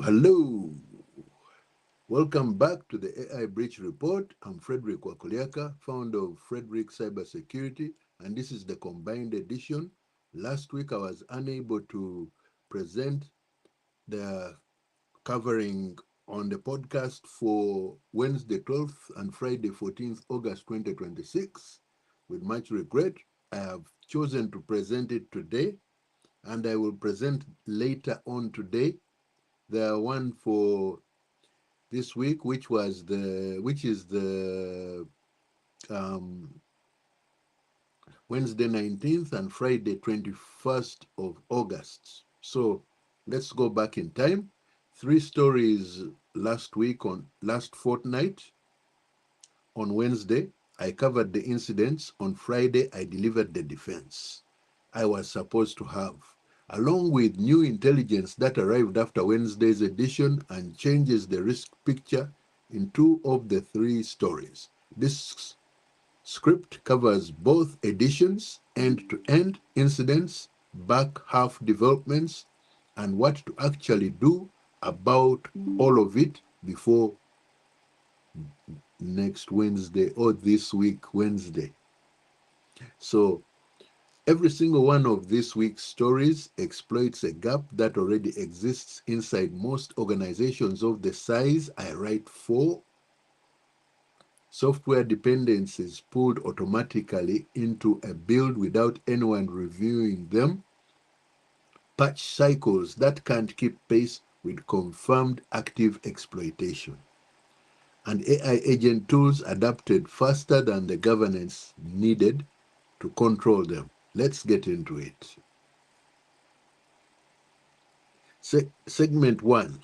Hello. Welcome back to the AI Breach Report. I'm Frederick Wakuliaka, founder of Frederick Cybersecurity, and this is the combined edition. Last week, I was unable to present the covering on the podcast for Wednesday 12th and Friday 14th August 2026. With much regret, I have chosen to present it today, and I will present later on today the one for this week, which is the Wednesday 19th and Friday 21st of August. So let's go back in time. 3 stories last fortnight. On Wednesday, I covered the incidents. On Friday, I delivered the defense I was supposed to have, along with new intelligence that arrived after Wednesday's edition and changes the risk picture in 2 of the 3 stories. This script covers both editions, end-to-end incidents, back half developments, and what to actually do about all of it before next Wednesday or this week Wednesday. So every single one of this week's stories exploits a gap that already exists inside most organizations of the size I write for. Software dependencies pulled automatically into a build without anyone reviewing them. Patch cycles that can't keep pace with confirmed active exploitation. And AI agent tools adapted faster than the governance needed to control them. Let's get into it. Segment 1.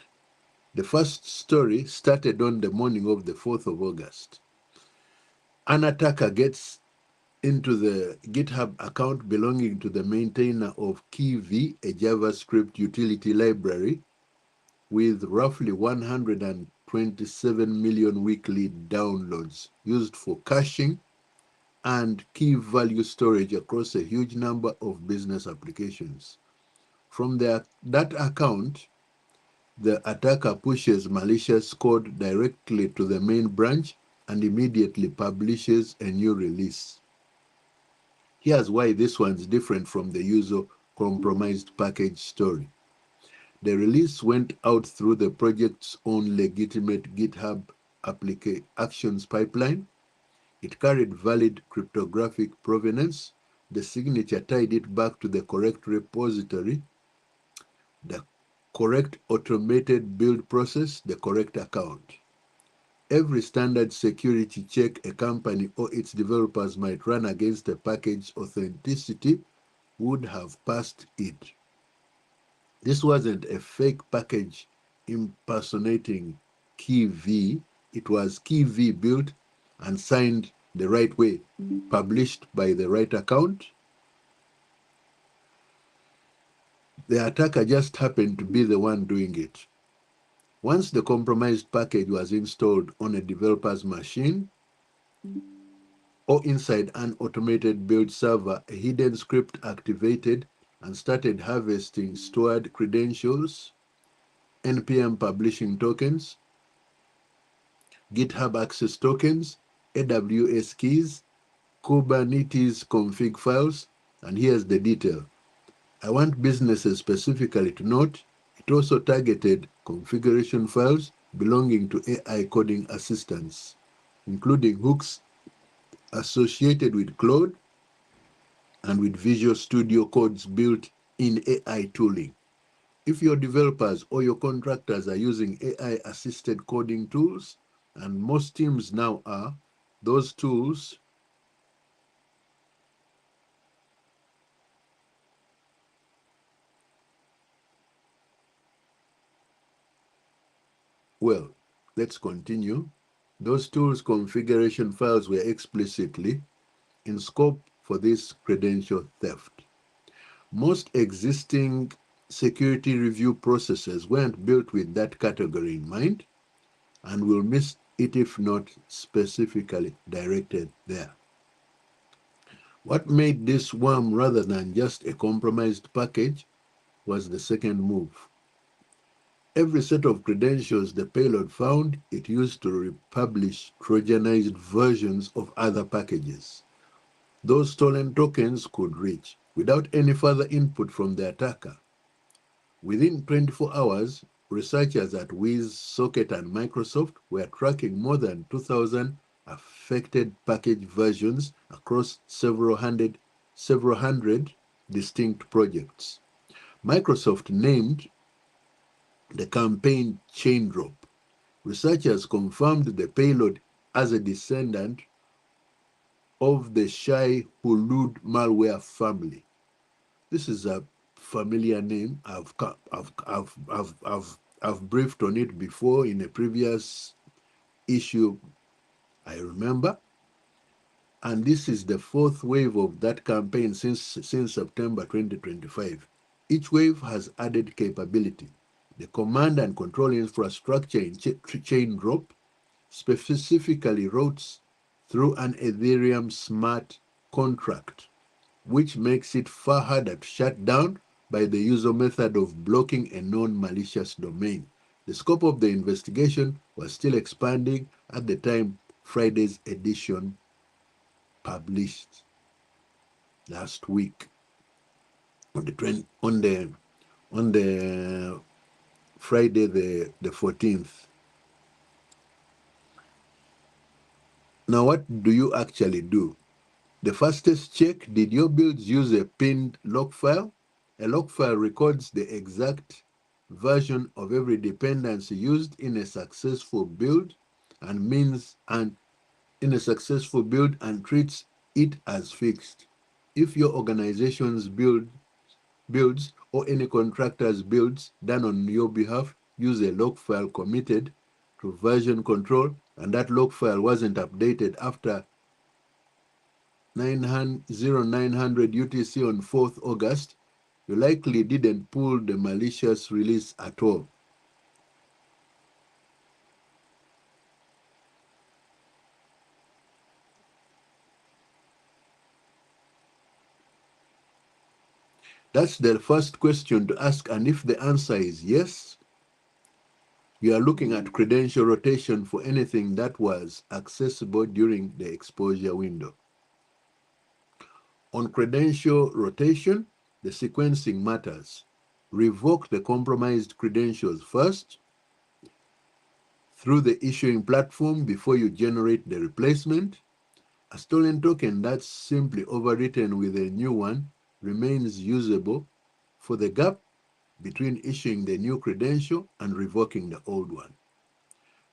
The first story started on the morning of the 4th of August. An attacker gets into the GitHub account belonging to the maintainer of KeyV, a JavaScript utility library, with roughly 127 million weekly downloads used for caching and key value storage across a huge number of business applications. From that account, the attacker pushes malicious code directly to the main branch and immediately publishes a new release. Here's why this one's different from the usual compromised package story. The release went out through the project's own legitimate GitHub actions pipeline. It carried valid cryptographic provenance. The signature tied it back to the correct repository, the correct automated build process, the correct account. Every standard security check a company or its developers might run against a package's authenticity would have passed it. This wasn't a fake package impersonating KeyV. It was KeyV built and signed the right way, published by the right account. The attacker just happened to be the one doing it. Once the compromised package was installed on a developer's machine or inside an automated build server, a hidden script activated and started harvesting stored credentials, NPM publishing tokens, GitHub access tokens, AWS keys, Kubernetes config files, and here's the detail. I want businesses specifically to note it also targeted configuration files belonging to AI coding assistants, including hooks associated with Claude and with Visual Studio codes built in AI tooling. If your developers or your contractors are using AI-assisted coding tools, and most teams now are, those tools well, let's continue. Those tools configuration files were explicitly in scope for this credential theft. Most existing security review processes weren't built with that category in mind and will miss it if not specifically directed there. What made this worm rather than just a compromised package was the second move. Every set of credentials the payload found, it used to republish Trojanized versions of other packages. Those stolen tokens could reach without any further input from the attacker. Within 24 hours, researchers at WizSocket and Microsoft were tracking more than 2,000 affected package versions across several hundred distinct projects. Microsoft named the campaign Chain Drop. Researchers confirmed the payload as a descendant of the Shai-Hulud malware family. This is a familiar name. I've briefed on it before in a previous issue, I remember. And this is the fourth wave of that campaign since September 2025. Each wave has added capability. The command and control infrastructure in Chain Drop specifically routes through an Ethereum smart contract, which makes it far harder to shut down by the usual method of blocking a non-malicious domain. The scope of the investigation was still expanding at the time Friday's edition published last week on the Friday the 14th. Now, what do you actually do? The fastest check, did your builds use a pinned log file? A log file records the exact version of every dependency used in a successful build and treats it as fixed. If your organization's builds or any contractor's builds done on your behalf use a log file committed to version control and that log file wasn't updated after 0900 UTC on 4th August, you likely didn't pull the malicious release at all. That's the first question to ask, and if the answer is yes, you are looking at credential rotation for anything that was accessible during the exposure window. On credential rotation, the sequencing matters. Revoke the compromised credentials first through the issuing platform before you generate the replacement. A stolen token that's simply overwritten with a new one remains usable for the gap between issuing the new credential and revoking the old one.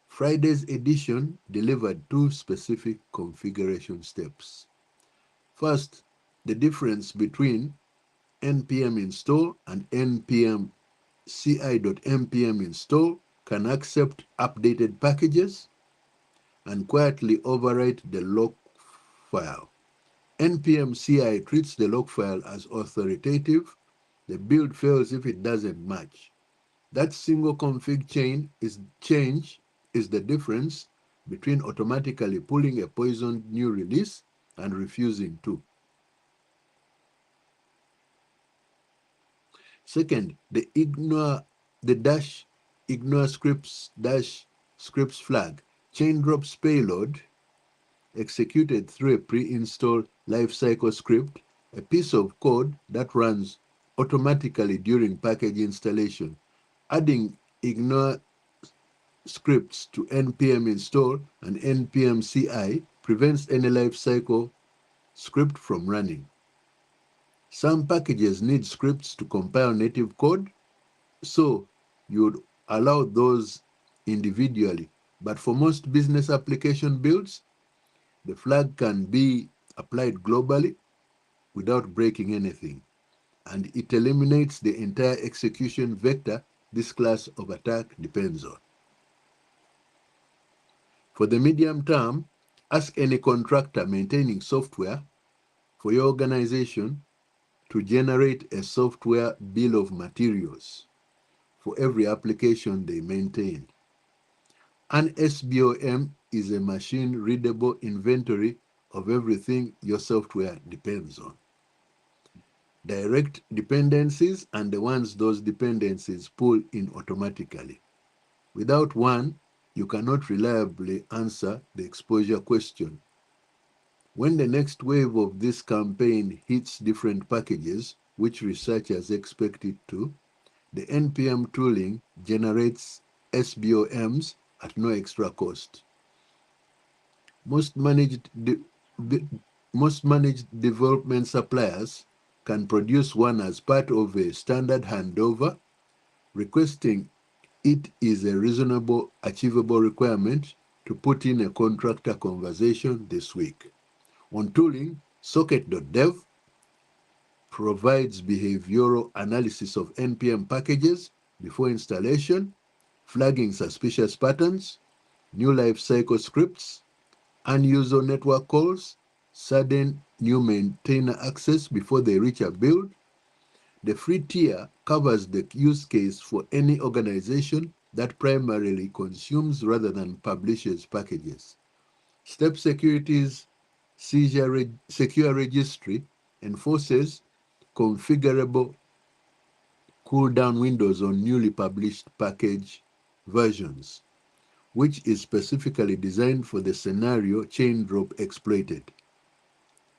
Friday's edition delivered two specific configuration steps. First, the difference between npm install and npm ci.npm install can accept updated packages and quietly overwrite the log file. npm ci treats the log file as authoritative. The build fails if it doesn't match. That single config change is the difference between automatically pulling a poisoned new release and refusing to. Second, the ignore scripts flag. Chain drops payload executed through a pre-installed lifecycle script, a piece of code that runs automatically during package installation. Adding ignore scripts to npm install and npm ci prevents any lifecycle script from running. Some packages need scripts to compile native code, so you would allow those individually. But for most business application builds, the flag can be applied globally without breaking anything, and it eliminates the entire execution vector this class of attack depends on. For the medium term, ask any contractor maintaining software for your organization to generate a software bill of materials for every application they maintain. An SBOM is a machine-readable inventory of everything your software depends on. Direct dependencies and the ones those dependencies pull in automatically. Without one, you cannot reliably answer the exposure question. When the next wave of this campaign hits different packages, which researchers expect it to, the NPM tooling generates SBOMs at no extra cost. Most managed development suppliers can produce one as part of a standard handover. Requesting it is a reasonable, achievable requirement to put in a contractor conversation this week. On tooling, socket.dev provides behavioral analysis of NPM packages before installation, flagging suspicious patterns, new lifecycle scripts, unusual network calls, sudden new maintainer access before they reach a build. The free tier covers the use case for any organization that primarily consumes rather than publishes packages. Step Security's Secure Registry enforces configurable cooldown windows on newly published package versions, which is specifically designed for the scenario chain drop exploited.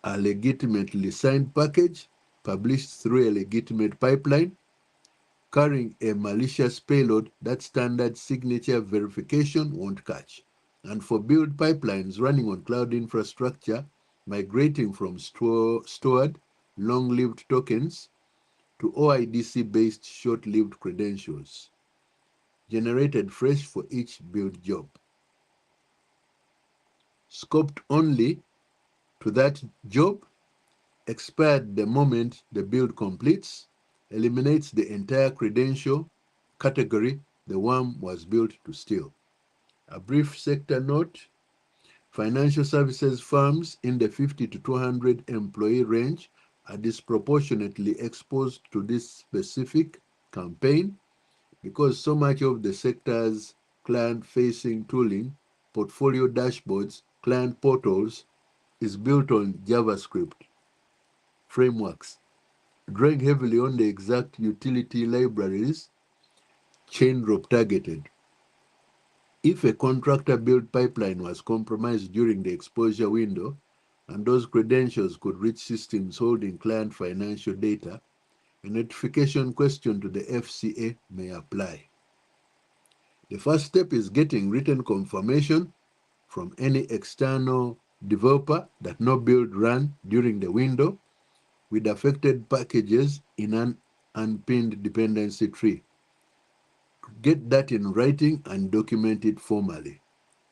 A legitimately signed package published through a legitimate pipeline carrying a malicious payload that standard signature verification won't catch. And for build pipelines running on cloud infrastructure, migrating from stored long-lived tokens to OIDC-based short-lived credentials, generated fresh for each build job. Scoped only to that job, expired the moment the build completes, eliminates the entire credential category the worm was built to steal. A brief sector note: financial services firms in the 50 to 200 employee range are disproportionately exposed to this specific campaign because so much of the sector's client-facing tooling, portfolio dashboards, client portals is built on JavaScript frameworks, drawing heavily on the exact utility libraries chain drop targeted. If a contractor build pipeline was compromised during the exposure window, and those credentials could reach systems holding client financial data, a notification question to the FCA may apply. The first step is getting written confirmation from any external developer that no build ran during the window with affected packages in an unpinned dependency tree. Get that in writing and document it formally.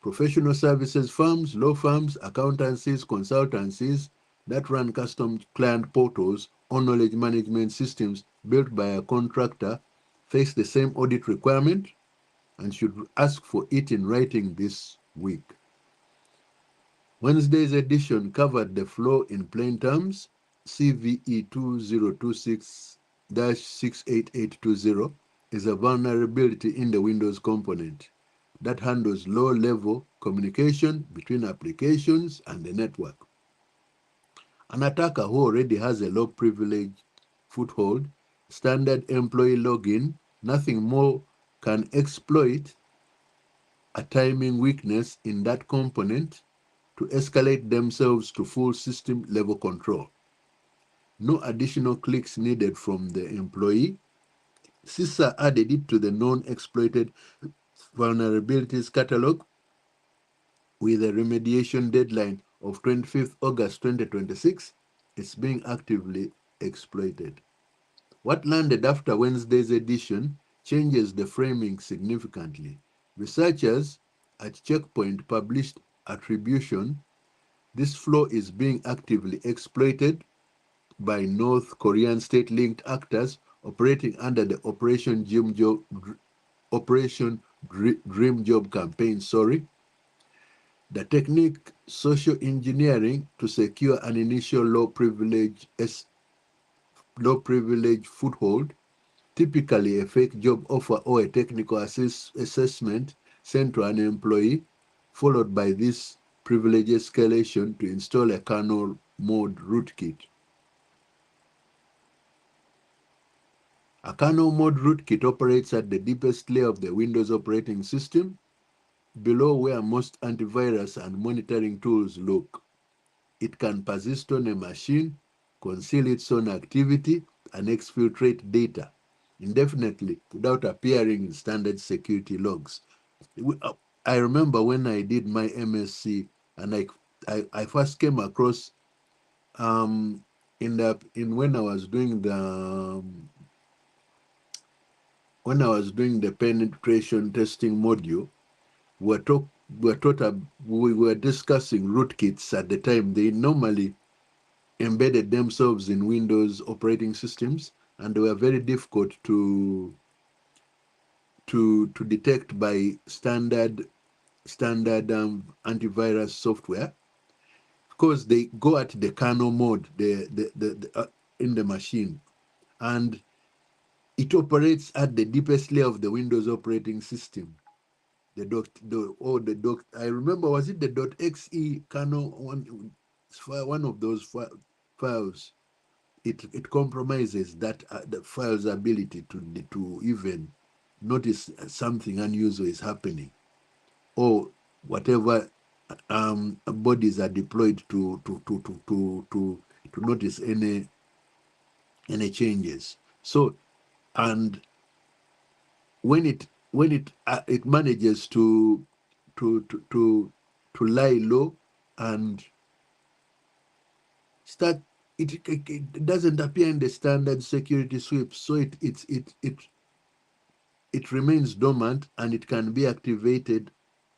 Professional services firms, law firms, accountancies, consultancies that run custom client portals or knowledge management systems built by a contractor face the same audit requirement and should ask for it in writing this week. Wednesday's edition covered the flaw in plain terms. CVE 2026-68820 is a vulnerability in the Windows component that handles low-level communication between applications and the network. An attacker who already has a low-privilege foothold, standard employee login, nothing more, can exploit a timing weakness in that component to escalate themselves to full system-level control. No additional clicks needed from the employee. CISA added it to the known exploited vulnerabilities catalog with a remediation deadline of 25th August 2026. It's being actively exploited. What landed after Wednesday's edition changes the framing significantly. Researchers at Checkpoint published attribution. This flaw is being actively exploited by North Korean state-linked actors operating under the Operation Dream Job campaign. The technique social engineering to secure an initial low privilege foothold, typically a fake job offer or a technical assessment sent to an employee, followed by this privilege escalation to install a kernel mode rootkit. A kernel mode rootkit operates at the deepest layer of the Windows operating system, below where most antivirus and monitoring tools look. It can persist on a machine, conceal its own activity, and exfiltrate data indefinitely without appearing in standard security logs. I remember when I did my MSc and I first came across when I was doing the penetration testing module, we were discussing rootkits at the time. They normally embedded themselves in Windows operating systems, and they were very difficult to detect by standard antivirus software, because they go at the kernel mode in the machine, and it operates at the deepest layer of the Windows operating system. I remember, was it the .exe kernel one of those files? It compromises that the file's ability to even notice something unusual is happening, or whatever bodies are deployed to notice any changes. So, and when it manages to lie low and start, it doesn't appear in the standard security sweep, so it remains dormant, and it can be activated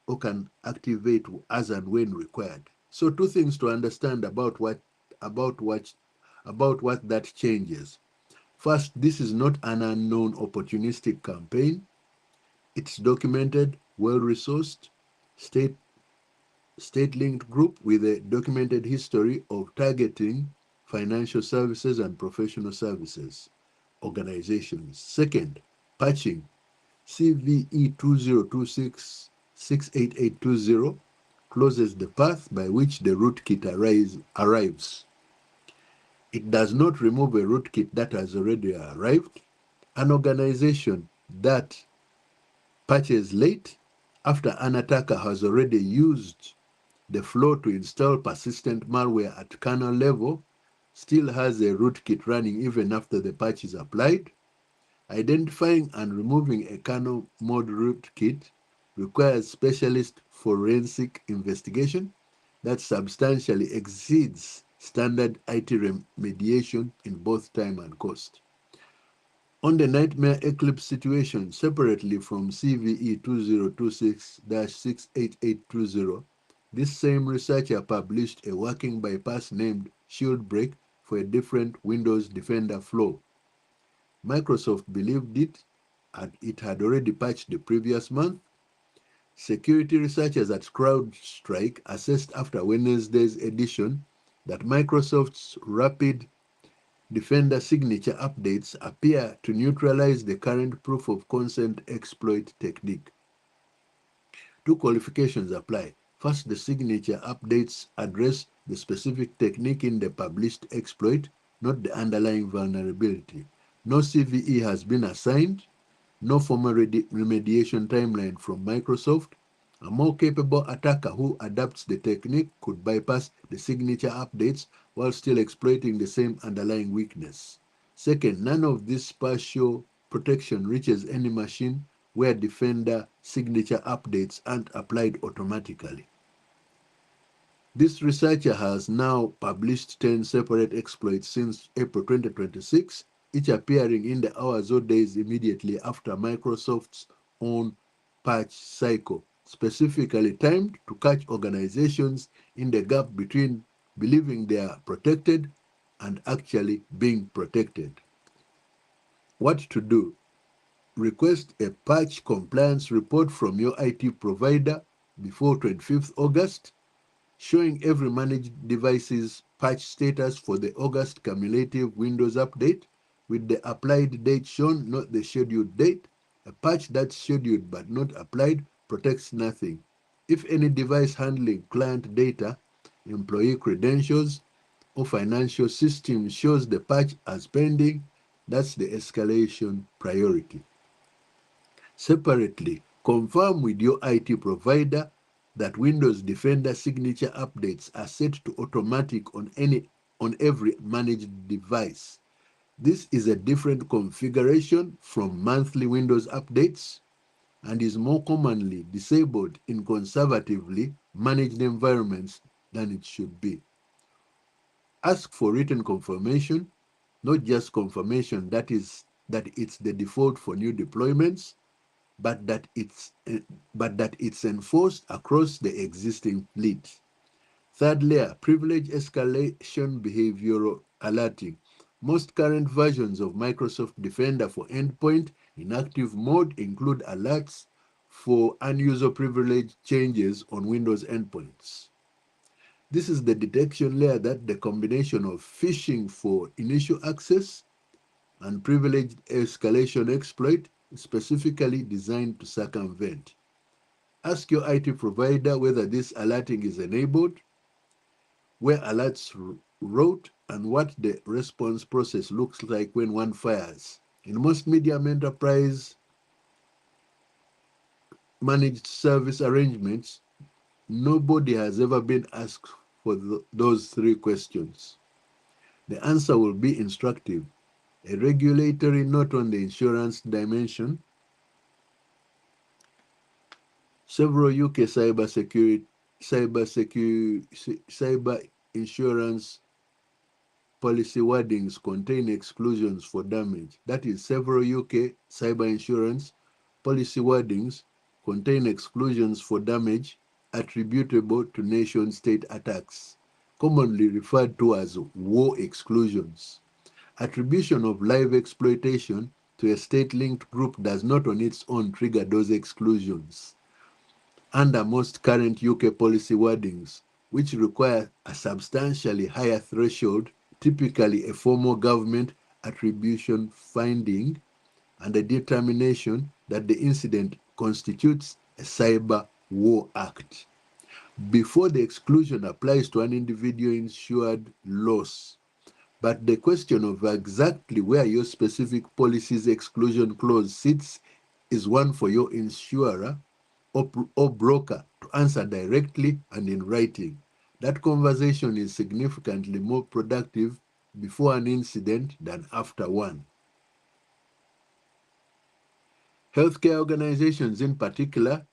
or can activate as and when required. So two things to understand about what that changes. First, this is not an unknown opportunistic campaign. It's documented, well-resourced, state-linked group with a documented history of targeting financial services and professional services organizations. Second, patching. CVE 2026-68820 closes the path by which the rootkit arrives. It does not remove a rootkit that has already arrived. An organization that patches late after an attacker has already used the flow to install persistent malware at kernel level still has a rootkit running even after the patch is applied. Identifying and removing a kernel mode rootkit requires specialist forensic investigation that substantially exceeds standard IT remediation in both time and cost. On the nightmare Eclipse situation, separately from CVE 2026-68820, this same researcher published a working bypass named Shieldbreak for a different Windows Defender flaw. Microsoft believed it, and it had already patched the previous month. Security researchers at CrowdStrike assessed after Wednesday's edition that Microsoft's rapid Defender signature updates appear to neutralize the current proof of concept exploit technique. Two qualifications apply. First, the signature updates address the specific technique in the published exploit, not the underlying vulnerability. No CVE has been assigned, no formal remediation timeline from Microsoft, A more capable attacker who adapts the technique could bypass the signature updates while still exploiting the same underlying weakness. Second, none of this partial protection reaches any machine where Defender signature updates aren't applied automatically. This researcher has now published 10 separate exploits since April 2026, each appearing in the hours or days immediately after Microsoft's own patch cycle, specifically timed to catch organizations in the gap between believing they are protected and actually being protected. What to do? Request a patch compliance report from your IT provider before 25th August, showing every managed device's patch status for the August cumulative Windows update, with the applied date shown, not the scheduled date. A patch that's scheduled but not applied protects nothing. If any device handling client data, employee credentials, or financial system shows the patch as pending, that's the escalation priority. Separately, confirm with your IT provider that Windows Defender signature updates are set to automatic on every managed device. This is a different configuration from monthly Windows updates and is more commonly disabled in conservatively managed environments than it should be. Ask for written confirmation, not just confirmation that it's the default for new deployments, but that it's enforced across the existing fleet. Third layer, privilege escalation behavioral alerting. Most current versions of Microsoft Defender for Endpoint in active mode include alerts for unuser privilege changes on Windows endpoints. This is the detection layer that the combination of phishing for initial access and privileged escalation exploit is specifically designed to circumvent. Ask your IT provider whether this alerting is enabled, where alerts route, and what the response process looks like when one fires. In most medium enterprise managed service arrangements, nobody has ever been asked for those three questions. The answer will be instructive. A regulatory note on the insurance dimension. Several UK cyber insurance policy wordings contain exclusions for damage. That is, several UK cyber insurance policy wordings contain exclusions for damage attributable to nation-state attacks, commonly referred to as war exclusions. Attribution of live exploitation to a state-linked group does not on its own trigger those exclusions. Under most current UK policy wordings, which require a substantially higher threshold, typically a formal government attribution finding and a determination that the incident constitutes a cyber war act, before the exclusion applies to an individual insured loss. But the question of exactly where your specific policy's exclusion clause sits is one for your insurer or broker to answer directly and in writing. That conversation is significantly more productive before an incident than after one. Healthcare organizations in particular,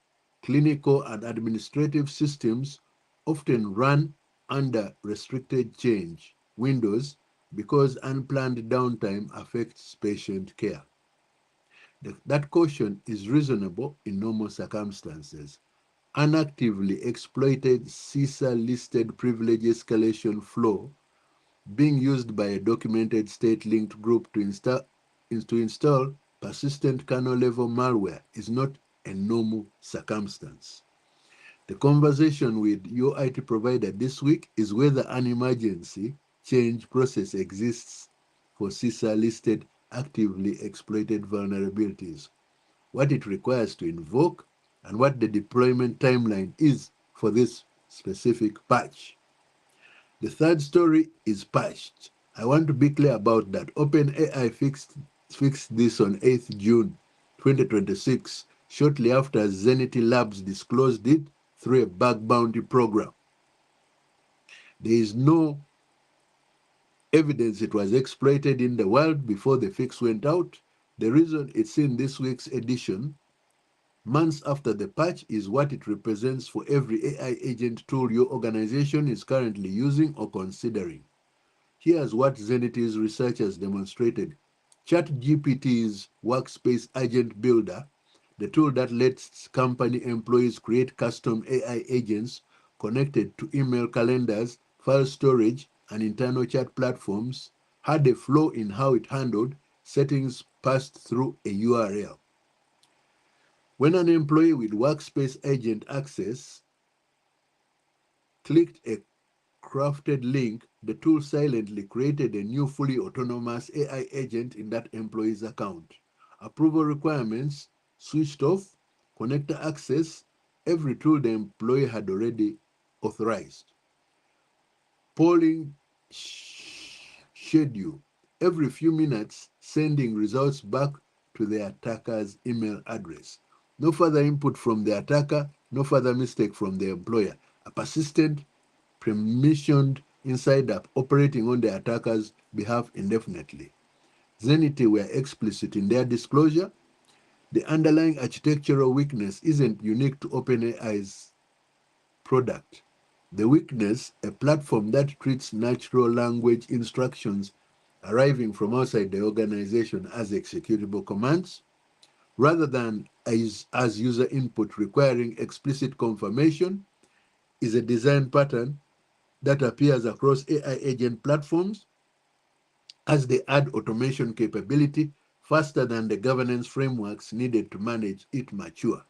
clinical and administrative systems often run under restricted change windows because unplanned downtime affects patient care. That caution is reasonable in normal circumstances. An actively exploited CISA-listed privilege escalation flow being used by a documented state-linked group to install persistent kernel-level malware is not a normal circumstance. The conversation with your IT provider this week is whether an emergency change process exists for CISA-listed actively exploited vulnerabilities, what it requires to invoke, and what the deployment timeline is for this specific patch. The third story is patched. I want to be clear about that. OpenAI fixed this on 8th June 2026 shortly after Zenity Labs disclosed it through a bug bounty program. There is no evidence it was exploited in the wild before the fix went out. The reason it's in this week's edition, months after the patch, is what it represents for every AI agent tool your organization is currently using or considering. Here's what Zenity's researchers demonstrated. ChatGPT's Workspace Agent Builder, the tool that lets company employees create custom AI agents connected to email calendars, file storage, and internal chat platforms, had a flaw in how it handled settings passed through a URL. When an employee with Workspace Agent access clicked a crafted link, the tool silently created a new fully autonomous AI agent in that employee's account. Approval requirements switched off, connector access, every tool the employee had already authorized. Polling schedule, every few minutes, sending results back to the attacker's email address. No further input from the attacker, no further mistake from the employer. A persistent, permissioned inside app operating on the attacker's behalf indefinitely. Zenity were explicit in their disclosure. The underlying architectural weakness isn't unique to OpenAI's product. The weakness, a platform that treats natural language instructions arriving from outside the organization as executable commands, rather than as user input requiring explicit confirmation, is a design pattern that appears across AI agent platforms as they add automation capability faster than the governance frameworks needed to manage it mature.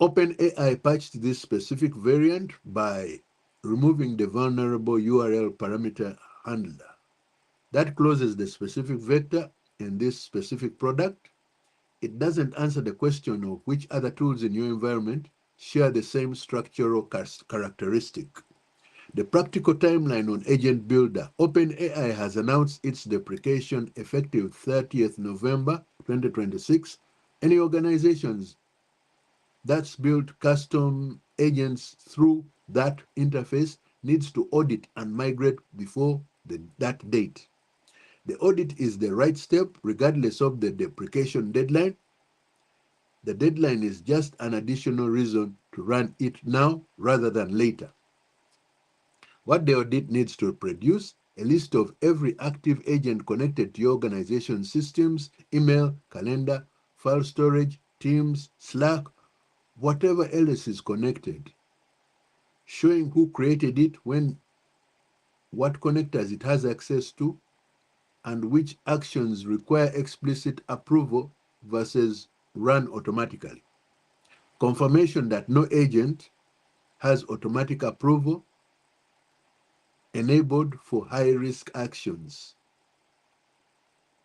OpenAI patched this specific variant by removing the vulnerable URL parameter handler. That closes the specific vector in this specific product. It doesn't answer the question of which other tools in your environment share the same structural characteristic. The practical timeline on Agent Builder. OpenAI has announced its deprecation effective 30th November 2026. Any organizations that's built custom agents through that interface needs to audit and migrate before that date. The audit is the right step regardless of the deprecation deadline. The deadline is just an additional reason to run it now rather than later. What the audit needs to produce: a list of every active agent connected to your organization systems, email, calendar, file storage, Teams, Slack, whatever else is connected, showing who created it, when, what connectors it has access to, and which actions require explicit approval versus run automatically. Confirmation that no agent has automatic approval enabled for high-risk actions.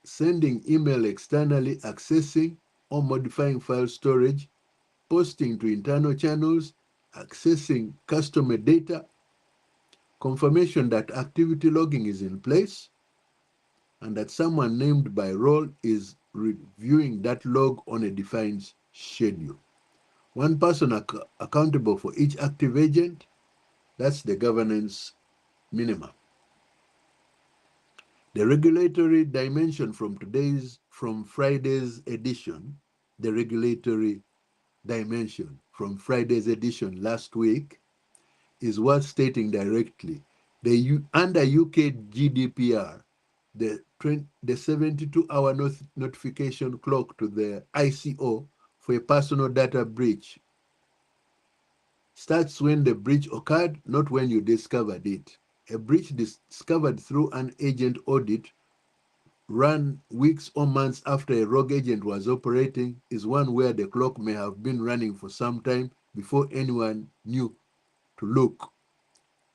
Sending email externally, accessing or modifying file storage, posting to internal channels, accessing customer data, confirmation that activity logging is in place, and that someone named by role is reviewing that log on a defined schedule. One person accountable for each active agent, that's the governance minimum. The regulatory dimension from Friday's edition, the regulatory dimension from Friday's edition last week is worth stating directly. Under UK GDPR, the 72-hour notification clock to the ICO for a personal data breach starts when the breach occurred, not when you discovered it. A breach discovered through an agent audit run weeks or months after a rogue agent was operating is one where the clock may have been running for some time before anyone knew to look.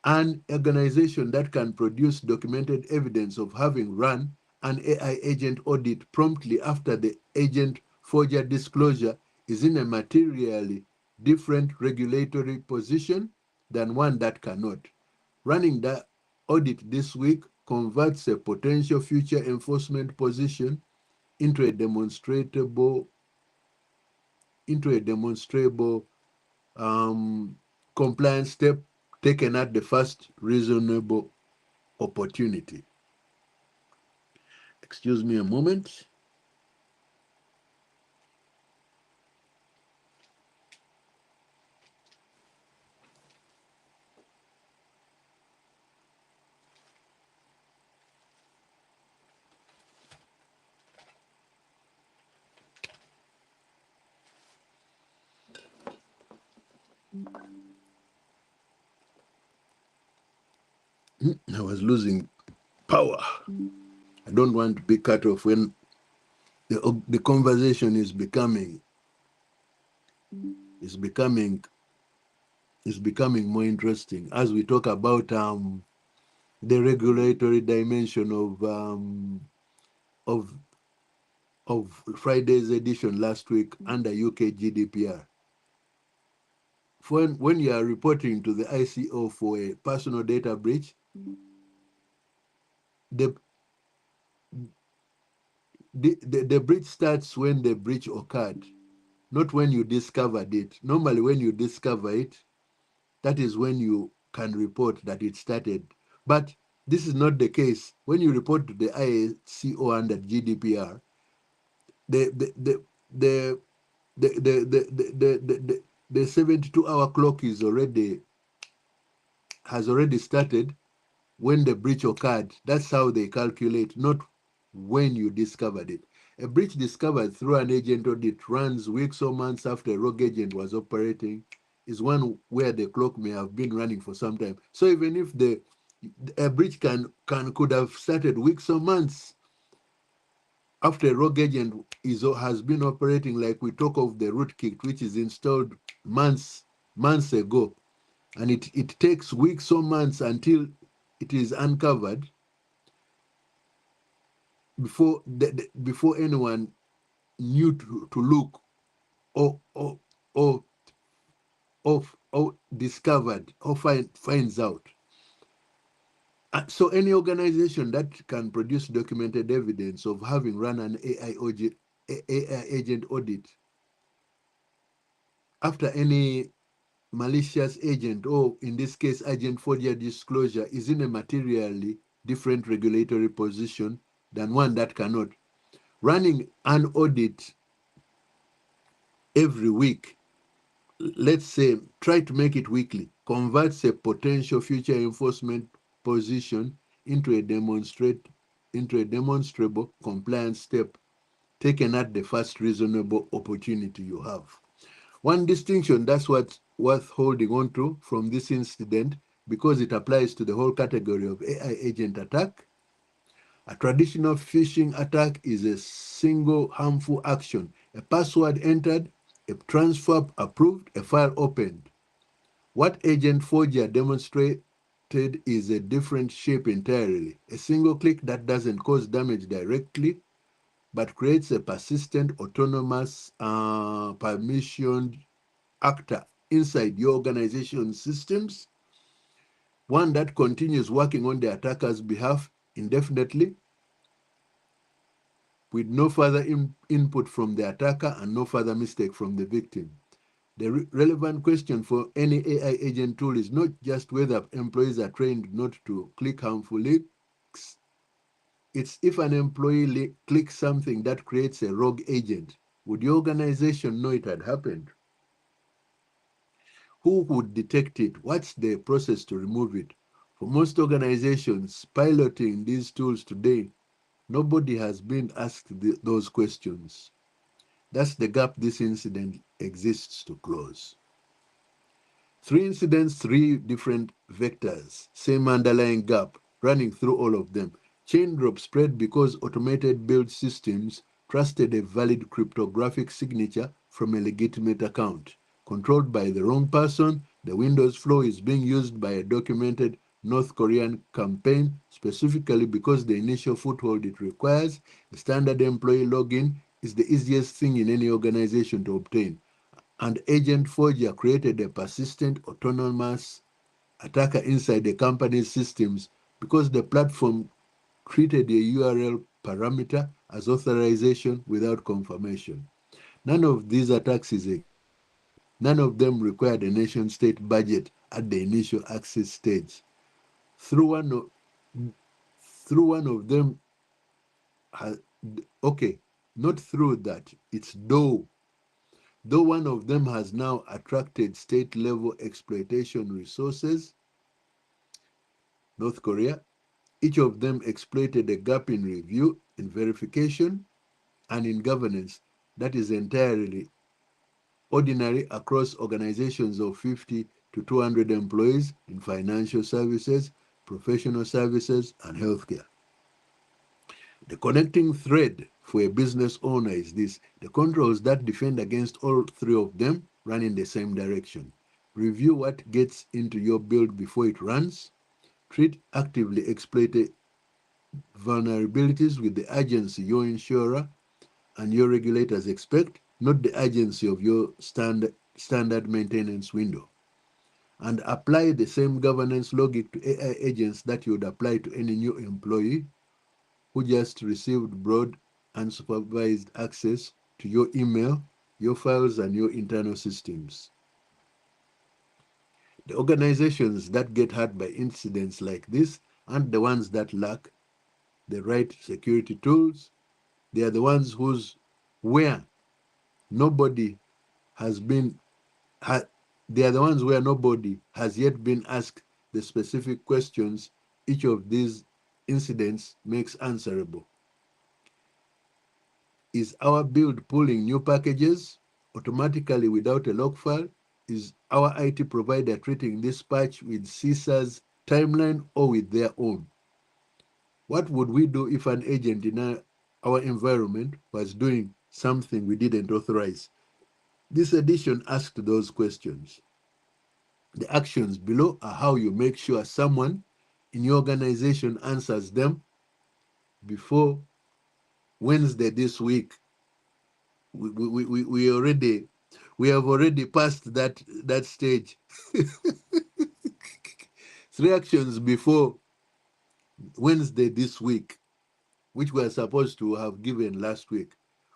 An organization that can produce documented evidence of having run an AI agent audit promptly after the agent forger disclosure is in a materially different regulatory position than one that cannot. Running the audit this week converts a potential future enforcement position into a demonstrable into a demonstrable compliance step taken at the first reasonable opportunity. Excuse me a moment. I was losing power. I don't want to be cut off when the conversation is becoming more interesting as we talk about the regulatory dimension of Friday's edition last week under UK GDPR. When you are reporting to the ICO for a personal data breach, the breach starts when the breach occurred, not when you discovered it. Normally, when you discover it, that is when you can report that it started. But this is not the case. When you report to the ICO under GDPR, the 72-hour clock has already started when the breach occurred. That's how they calculate, not when you discovered it. A breach discovered through an agent audit runs weeks or months after a rogue agent was operating, is one where the clock may have been running for some time. So even if a breach could have started weeks or months after a rogue agent has been operating, like we talk of the rootkit, which is installed months ago, and it takes weeks or months until it is uncovered before anyone knew to look or or or discovered or finds out. So any organization that can produce documented evidence of having run an AI agent audit after any malicious agent, or in this case agent forgery disclosure, is in a materially different regulatory position than one that cannot. Running an audit every week, let's say try to make it weekly, converts a potential future enforcement position into a demonstrable compliance step taken at the first reasonable opportunity you have. One distinction that's what's worth holding on to from this incident, because it applies to the whole category of AI agent attack. A traditional phishing attack is a single harmful action: a password entered, a transfer approved, a file opened. What Agent Forger demonstrated is a different shape entirely: a single click that doesn't cause damage directly, but creates a persistent, autonomous, permissioned actor inside your organization's systems, one that continues working on the attacker's behalf indefinitely, with no further input from the attacker and no further mistake from the victim. The relevant question for any AI agent tool is not just whether employees are trained not to click harmful links. It's if an employee clicks something that creates a rogue agent, would the organization know it had happened? Who would detect it? What's the process to remove it? For most organizations piloting these tools today, nobody has been asked those questions. That's the gap this incident exists to close. 3 incidents, 3 different vectors, same underlying gap running through all of them. Chain drop spread because automated build systems trusted a valid cryptographic signature from a legitimate account. Controlled by the wrong person, the Windows flow is being used by a documented North Korean campaign, specifically because the initial foothold it requires, a standard employee login, is the easiest thing in any organization to obtain. And Agent Forger created a persistent, autonomous attacker inside the company's systems because the platform treated a URL parameter as authorization without confirmation. None of these attacks is exhaustive. None of them required a nation-state budget at the initial access stage. Through one of, through one of them, okay, not through that, it's though one of them has now attracted state-level exploitation resources, North Korea. Each of them exploited a gap in review, in verification, and in governance that is entirely ordinary across organizations of 50 to 200 employees in financial services, professional services, and healthcare. The connecting thread for a business owner is this: the controls that defend against all three of them run in the same direction. Review what gets into your build before it runs. Treat actively exploited vulnerabilities with the urgency your insurer and your regulators expect, not the urgency of your standard maintenance window. And apply the same governance logic to AI agents that you would apply to any new employee who just received broad unsupervised access to your email, your files, and your internal systems. The organizations that get hurt by incidents like this aren't the ones that lack the right security tools. They are the ones where nobody has been ha, they are the ones where nobody has yet been asked the specific questions each of these incidents makes answerable. Is our build pulling new packages automatically without a log file? Is our IT provider treating this patch with CISA's timeline or with their own? What would we do if an agent in our environment was doing something we didn't authorize? This edition asked those questions. The actions below are how you make sure someone in your organization answers them before Wednesday this week. We have already passed that stage. Three actions before Wednesday this week, which we are supposed to have given last week.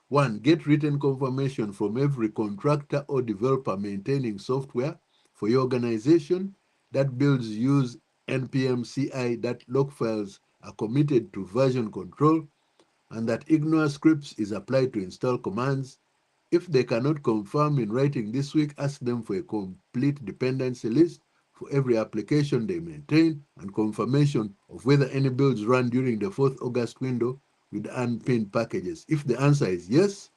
One, get written confirmation from every contractor or developer maintaining software for your organization that builds use npm CI that log files are committed to version control and that ignore scripts is applied to install commands. If they cannot confirm in writing this week, ask them for a complete dependency list for every application they maintain and confirmation of whether any builds run during the 4th August window with unpinned packages. If the answer is yes,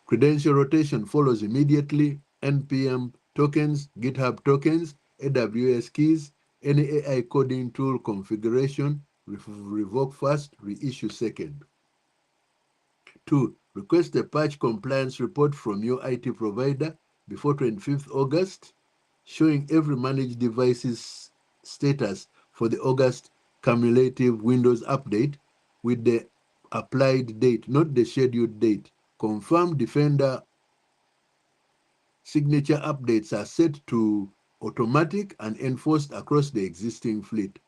credential rotation follows immediately. NPM tokens, GitHub tokens, AWS keys, any AI coding tool configuration, revoke first, reissue second. 2. Request a patch compliance report from your IT provider before 25th August, showing every managed device's status for the August cumulative Windows update with the applied date, not the scheduled date. Confirm Defender signature updates are set to automatic and enforced across the existing fleet.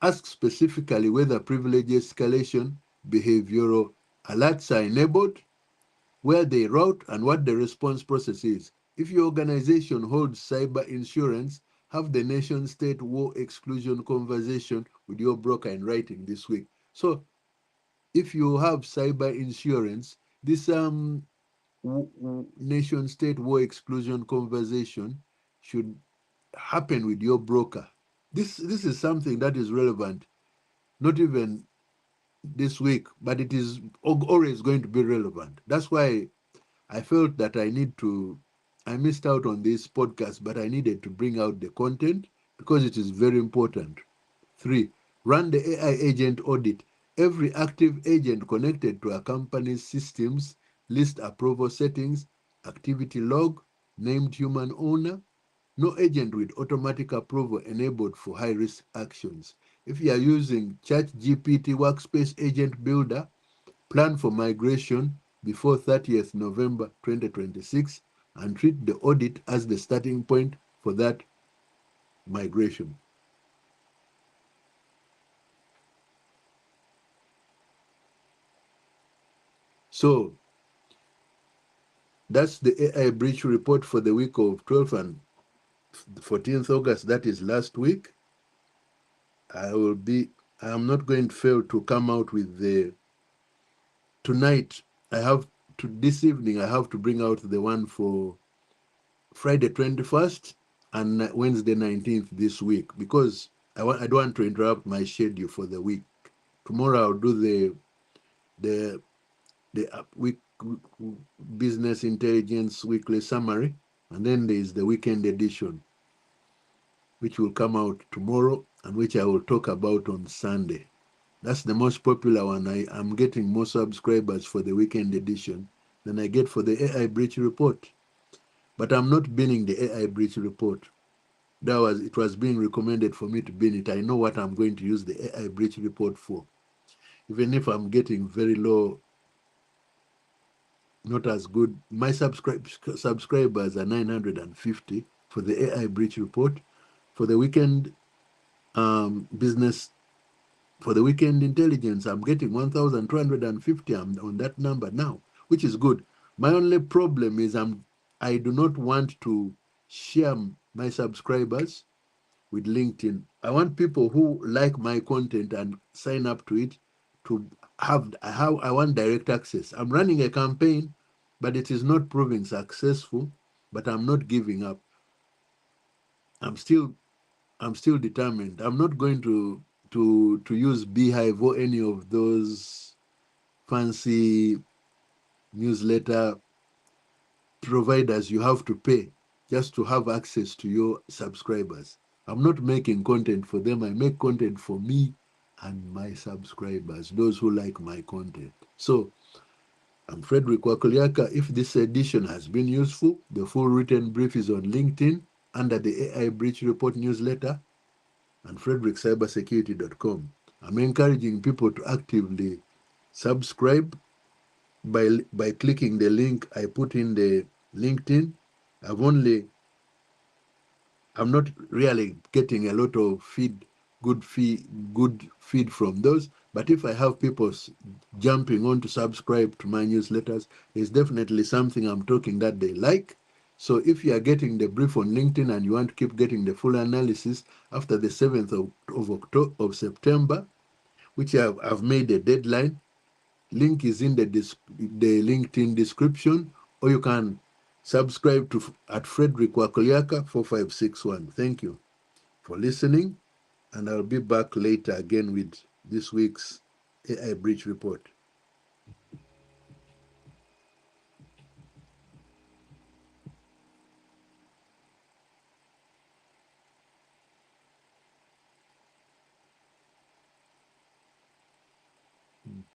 Ask specifically whether privilege escalation behavioral alerts are enabled, where they route, and what the response process is. If your organization holds cyber insurance, have the nation state war exclusion conversation with your broker in writing this week. So if you have cyber insurance, this nation state war exclusion conversation should happen with your broker. This is something that is relevant, not even this week, but it is always going to be relevant. That's why I felt that I missed out on this podcast, but I needed to bring out the content because it is very important. 3. Run the AI agent audit. Every active agent connected to a company's systems, list approval settings, activity log, named human owner. No agent with automatic approval enabled for high-risk actions. If you are using ChatGPT Workspace Agent Builder, plan for migration before 30th November 2026 and treat the audit as the starting point for that migration. So That's the AI breach report for the week of 12th and 14th August. That is last week. I am not going to fail to come out with the, tonight, this evening, I have to bring out the one for Friday 21st and Wednesday 19th this week, because I don't want to interrupt my schedule for the week. Tomorrow I'll do the week business intelligence weekly summary, and then there is the weekend edition, which will come out tomorrow and which I will talk about on Sunday. That's the most popular one. I'm getting more subscribers for the weekend edition than I get for the AI breach report. But I'm not binning the AI breach report. It was being recommended for me to bin it. I know what I'm going to use the AI breach report for. Even if I'm getting very low, not as good, my subscribers are 950 for the AI breach report. For the weekend business, for the weekend intelligence, I'm getting 1,250. I'm on that number now, which is good. My only problem is I do not want to share my subscribers with LinkedIn. I want people who like my content and sign up to it to I want direct access. I'm running a campaign, but it is not proving successful, but I'm not giving up. I'm still determined. I'm not going to use Beehive or any of those fancy newsletter providers you have to pay just to have access to your subscribers. I'm not making content for them. I make content for me and my subscribers, those who like my content. So I'm Frederick Wakuliaka. If this edition has been useful, the full written brief is on LinkedIn under the AI Breach Report newsletter and frederickcybersecurity.com. I'm encouraging people to actively subscribe by clicking the link I put in the LinkedIn. I'm not really getting a lot of good feed from those. But if I have people jumping on to subscribe to my newsletters, it's definitely something I'm talking that they like. So if you are getting the brief on LinkedIn and you want to keep getting the full analysis after the 7th of September, which I've made a deadline, link is in the LinkedIn description, or you can subscribe to at Frederick Wakuliaka 4561. Thank you for listening, and I'll be back later again with this week's AI Breach Report.